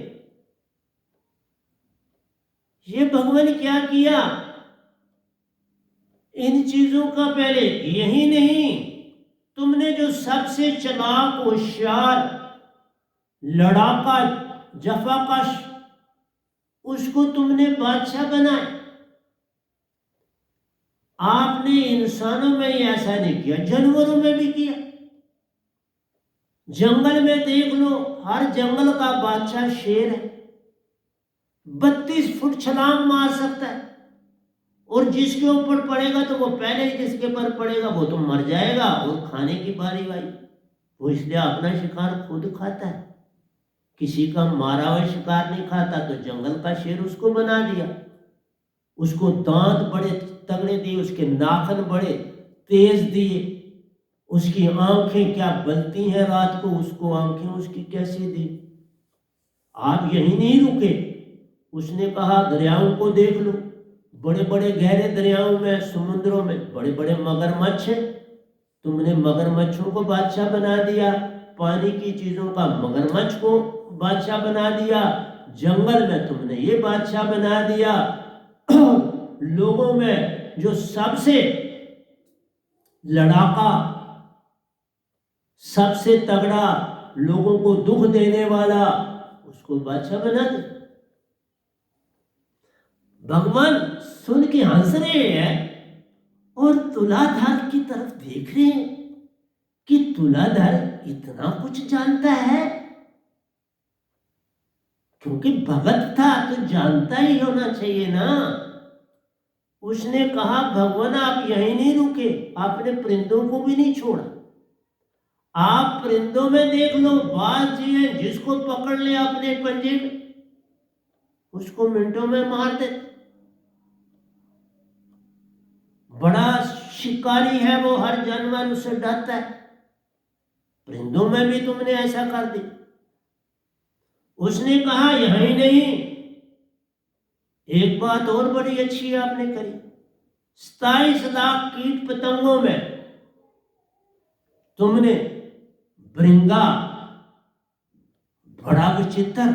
ये भगवान क्या किया, इन चीजों का पहले यही नहीं, तुमने जो सबसे चालाक, होशियार, लड़ाका, जफाकश, उसको तुमने बादशाह बनाया। आपने इंसानों में ही ऐसा नहीं किया, जानवरों में भी किया। जंगल में देख लो, हर जंगल का बादशाह शेर है, 32 फुट छलांग मार सकता है, और जिसके ऊपर पड़ेगा तो वो पहले ही जिसके पर पड़ेगा वो तो मर जाएगा, और खाने की बारी आई। वो इसलिए अपना शिकार खुद खाता है, किसी का मारा हुआ शिकार नहीं खाता। तो जंगल का शेर उसको बना दिया, उसको दांत बड़े तगड़े दिए, उसके नाखून बड़े तेज दिए, उसकी आंखें क्या बलती हैं रात को, उसको आंखें उसकी कैसी दी। आप यही नहीं रुके, उसने कहा दरियाओं को देख लो, बड़े बड़े गहरे दरियाओं में, समुद्रों में बड़े बड़े मगरमच्छ हैं, तुमने मगरमच्छों को बादशाह बना दिया, पानी की चीजों का मगरमच्छ को बादशाह बना दिया, जंगल में तुमने ये बादशाह बना दिया। लोगों में जो सबसे लड़ाका, सबसे तगड़ा, लोगों को दुख देने वाला, उसको बादशाह बना दे। भगवान सुन के हंस रहे हैं और तुलाधर की तरफ देख रहे हैं कि तुलाधर इतना कुछ जानता है, क्योंकि भगत था तो जानता ही होना चाहिए ना। उसने कहा भगवान आप यहीं नहीं रुके, आपने परिंदों को भी नहीं छोड़ा। आप परिंदों में देख लो, बाज जी है, जिसको पकड़ ले अपने पंजे में उसको मिनटों में मार दे, बड़ा शिकारी है वो, हर जानवर उससे डरता है। परिंदों में भी तुमने ऐसा कर दिया। उसने कहा यही नहीं, एक बात और बड़ी अच्छी आपने करी, 27 लाख कीट पतंगों में तुमने भृंगा, बड़ा विचित्र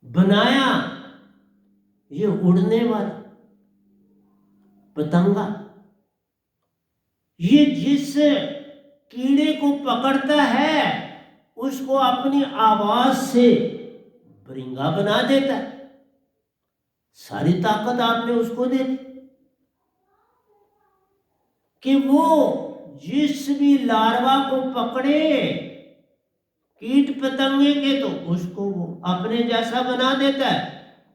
बनाया, ये उड़ने वाला पतंगा, ये जिस कीड़े को पकड़ता है उसको अपनी आवाज से भृंगा बना देता है। सारी ताकत आपने उसको दे दी कि वो जिस भी लार्वा को पकड़े कीट पतंगे के, तो उसको वो अपने जैसा बना देता है।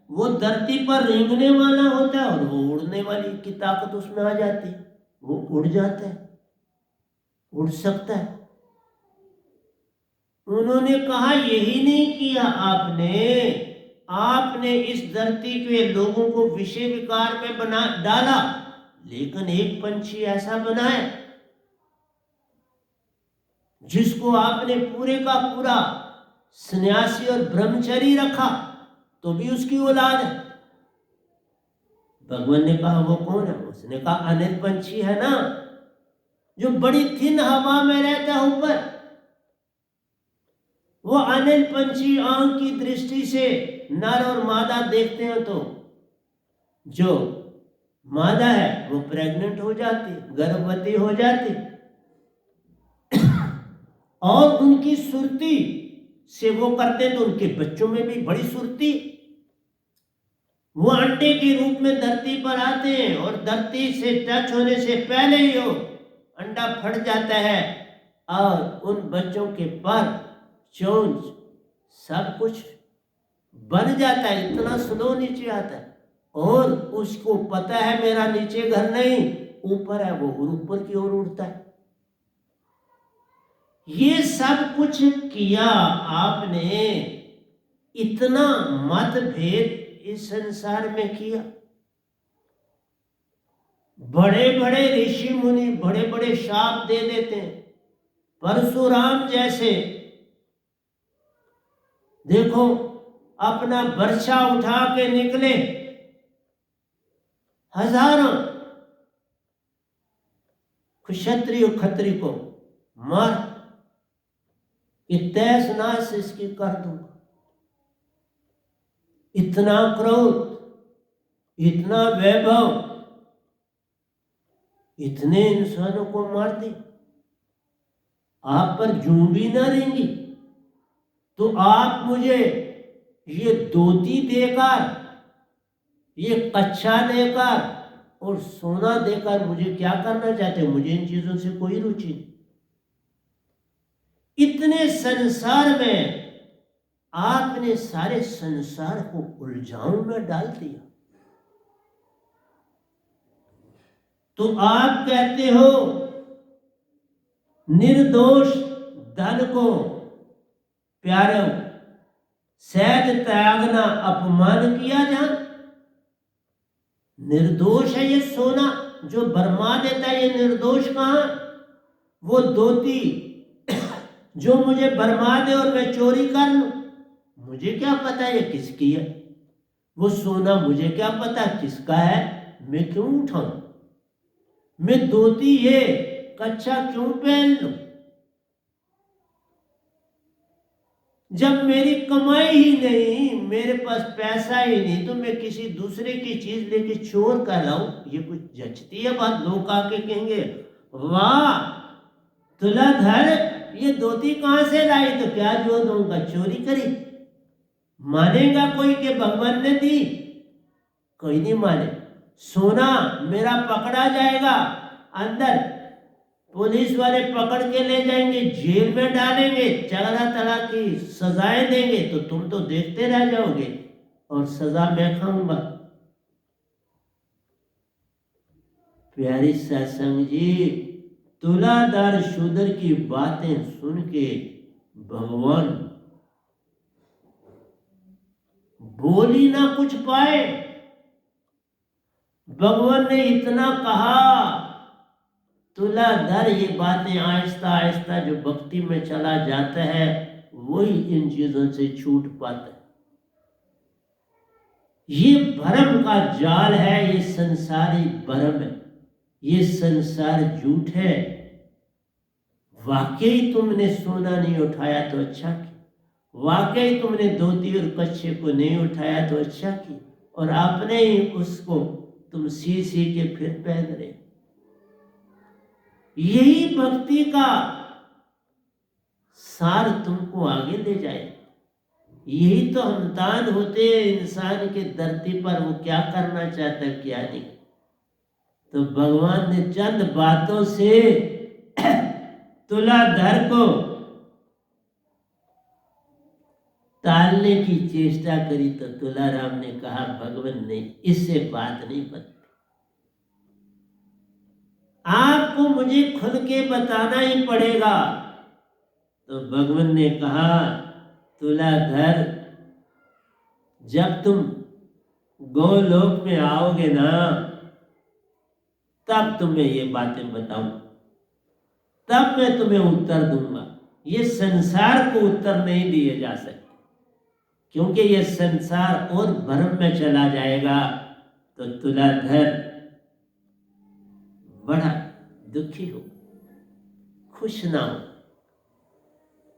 वो धरती पर रेंगने वाला होता है और वो उड़ने वाली की ताकत उसमें आ जाती है, वो उड़ जाता है, उड़ सकता है। उन्होंने कहा यही नहीं किया आपने इस धरती के लोगों को विषय विकार में बना डाला, लेकिन एक पंछी ऐसा बनाया जिसको आपने पूरे का पूरा सन्यासी और ब्रह्मचारी रखा, तो भी उसकी औलाद है। भगवान ने कहा वो कौन है? उसने कहा अनिल पंछी है ना, जो बड़ी थिन हवा में रहता है ऊपर, वो अनिल पंछी आंख की दृष्टि से नर और मादा देखते हैं तो जो मादा है वो प्रेग्नेंट हो जाती, गर्भवती हो जाती, और उनकी सुरती से वो करते तो उनके बच्चों में भी बड़ी सुरती, वो अंडे के रूप में धरती पर आते हैं और धरती से टच होने से पहले ही वो अंडा फट जाता है और उन बच्चों के पर चोंच सब कुछ बन जाता है, इतना स्लो नीचे आता है, और उसको पता है मेरा नीचे घर नहीं ऊपर है, वो ऊपर की ओर उड़ता है। ये सब कुछ किया आपने, इतना मतभेद इस संसार में किया। बड़े बड़े ऋषि मुनि बड़े बड़े शाप दे देते हैं, परशुराम जैसे देखो अपना बर्छा उठा के निकले, हजारों क्षत्रिय खत्री को मार, तैस नाश इसकी कर दूंगा। इतना क्रोध, इतना वैभव, इतने इंसानों को मार दी, आप पर जूं भी ना रहेंगी तो आप मुझे ये धोती देकर, ये कच्छा देकर और सोना देकर मुझे क्या करना चाहते? मुझे इन चीजों से कोई रुचि नहीं। इतने संसार में आपने सारे संसार को उलझाओं में डाल दिया, तो आप कहते हो निर्दोष धन को प्यारे सहज त्यागना अपमान किया जान। निर्दोष है ये सोना जो बरमा देता है, ये निर्दोष कहां? वो धोती जो मुझे बरमा दे और मैं चोरी कर लूं, मुझे क्या पता ये किसकी है? वो सोना मुझे क्या पता किसका है? मैं क्यों उठाऊं? मैं धोती ये कच्छा क्यों पहन लूं? जब मेरी कमाई ही नहीं, मेरे पास पैसा ही नहीं, तो मैं किसी दूसरे की चीज लेके चोर कर लाऊं, ये कुछ जचती है बात? लोग आके कहेंगे वाह तुलाधर, ये धोती कहां से लाई? तो क्या जो दूंगा, चोरी करी? मानेगा कोई कि भगवान ने दी? कोई नहीं माने। सोना मेरा पकड़ा जाएगा, अंदर पुलिस वाले पकड़ के ले जाएंगे, जेल में डालेंगे, तरह तरह की सजाएं देंगे, तो तुम तो देखते रह जाओगे और सजा मैं खाऊंगा। प्यारी सत्संग जी, तुलाधार शूद्र की बातें सुन के भगवान बोल ही ना कुछ पाए। भगवान ने इतना कहा, तुलाधर ये बातें आहिस्ता आहिस्ता जो भक्ति में चला जाता है वही इन चीजों से छूट पाता है। ये भ्रम का जाल है, ये संसारी भ्रम है, ये संसार झूठ है। वाकई तुमने सोना नहीं उठाया तो अच्छा किया, वाकई तुमने धोती और कच्छे को नहीं उठाया तो अच्छा किया, और आपने ही उसको तुम सी सी के फिर पहन रहे। यही भक्ति का सार तुमको आगे ले जाए। यही तो हमतान होते हैं इंसान के धरती पर, वो क्या करना चाहता है क्या नहीं। तो भगवान ने चंद बातों से तुलाधर को टालने की चेष्टा करी, तो तुलाराम ने कहा भगवान ने इससे बात नहीं बनती, आपको मुझे खुल के बताना ही पड़ेगा। तो भगवान ने कहा तुलाधर, जब तुम गोलोक में आओगे ना, तब तुम्हें ये बातें बताऊं, तब मैं तुम्हें उत्तर दूंगा। ये संसार को उत्तर नहीं दिए जा सकते, क्योंकि ये संसार और भ्रम में चला जाएगा। तो तुलाधर बड़ा दुखी हो, खुश ना हो।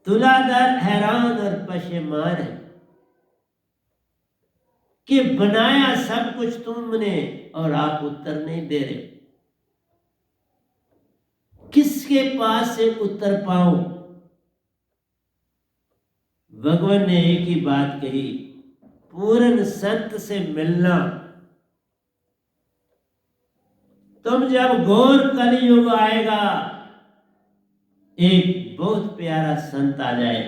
तुलाधर हैरान और पशेमान है कि बनाया सब कुछ तुमने और आप उत्तर नहीं दे रहे। किसके पास से उत्तर पाऊं? भगवान ने एक ही बात कही, पूर्ण संत से मिलना। तुम जब घोर कलयुग आएगा, एक बहुत प्यारा संत आ जाए,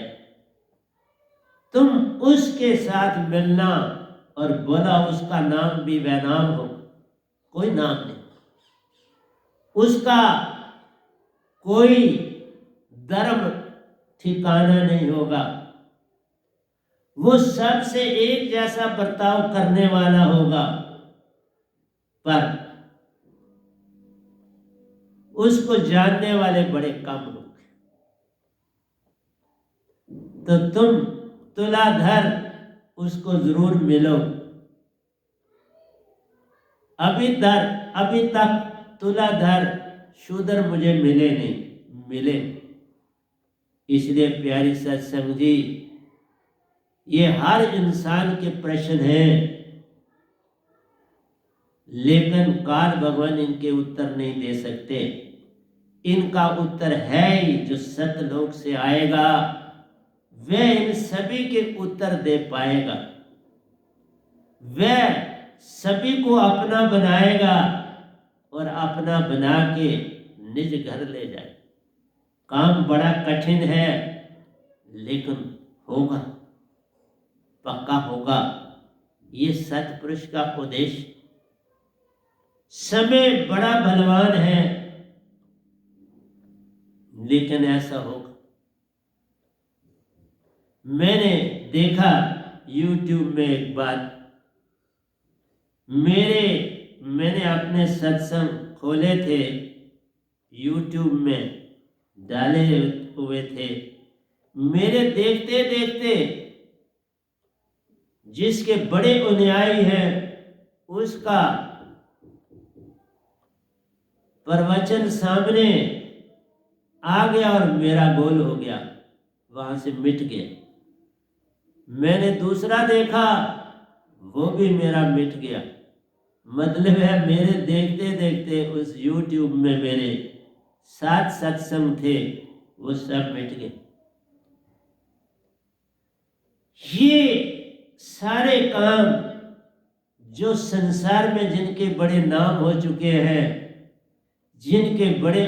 तुम उसके साथ मिलना और बोला उसका नाम भी वह नाम हो, कोई नाम नहीं, उसका कोई धर्म ठिकाना नहीं होगा, वो सबसे एक जैसा बर्ताव करने वाला होगा, पर उसको जानने वाले बड़े कम लोग। तो तुम तुलाधर उसको जरूर मिलो। अभी तक तुलाधर शूद्र मुझे मिले नहीं, मिले। इसलिए प्यारी सत्संग जी, ये हर इंसान के प्रश्न हैं, लेकिन काल भगवान इनके उत्तर नहीं दे सकते। इनका उत्तर है ही जो सतलोक से आएगा, वह इन सभी के उत्तर दे पाएगा। वह सभी को अपना बनाएगा और अपना बना के निज घर ले जाए। काम बड़ा कठिन है, लेकिन होगा, पक्का होगा। ये सतपुरुष का उद्देश्य। समय बड़ा बलवान है, लेकिन ऐसा होगा। मैंने देखा YouTube में एक बात, मैंने अपने सत्संग खोले थे, YouTube में डाले हुए थे। मेरे देखते देखते जिसके बड़े अनुयायी हैं, उसका प्रवचन सामने आ गया और मेरा गोल हो गया, वहां से मिट गया। मैंने दूसरा देखा, वो भी मेरा मिट गया। मतलब है, मेरे देखते देखते उस YouTube में मेरे 7 सत्संग थे, वो सब मिट गए। ये सारे काम जो संसार में जिनके बड़े नाम हो चुके हैं, जिनके बड़े